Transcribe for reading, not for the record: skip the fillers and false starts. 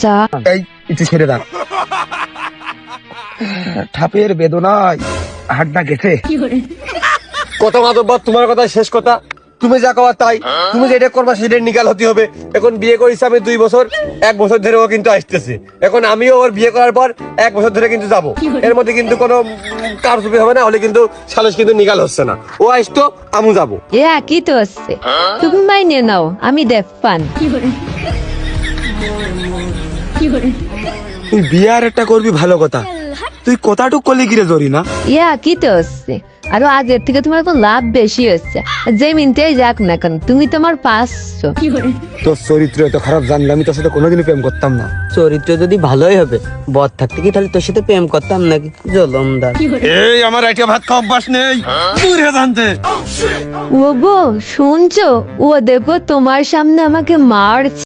যা এই একটু ছেড়ে দাও। ঠাপের বেদনায় হাড্ডা গেছে। কত মাতব্বর তোমার কথা শেষ কথা, তুমি যা কওয়া তাই, তুমি যেটা করবা সেটা নিকাল হতে হবে। এখন বিয়ে করেছি আমি 2 বছর, 1 বছর ধরে ও কিন্তু আসতেছে। এখন আমিও ওর বিয়ে করার পর 1 বছর ধরে কিন্তু যাবো, এর মধ্যে কিন্তু কোনো কারচুপি হবে না, হলে কিন্তু সালিশ কিন্তু নিকাল হচ্ছে না। ও আসতো, আমু যাবো। এ একই তো আছে, তুমি মাইনে নাও, আমি দেখবান। তুই বিয়ে আর একটা করবি ভালো কথা, তুই কথাটুক করলে গিরে ধরি না। এ একই তো আছে, আরো আগের থেকে তোমার এখন লাভ বেশি হচ্ছে। যে মিনতেই যাক না কেন, তুমি তোমার পাঁচশো। তোর চরিত্র এত খারাপ জানলে আমি তোর সাথে কোনোদিনই প্রেম করতাম না। চরিত্র যদি ভালোই হবে, বদ থাকতে কি তাহলে তোর সাথে প্রেম করতাম নাকি? জলমদার। এই আমার রাইটে ভাত খাওয়া অভ্যাস নেই, দূর হে জানতে। ও গো শুনছো, ও দেখো তোমার সামনে আমাকে মারছে।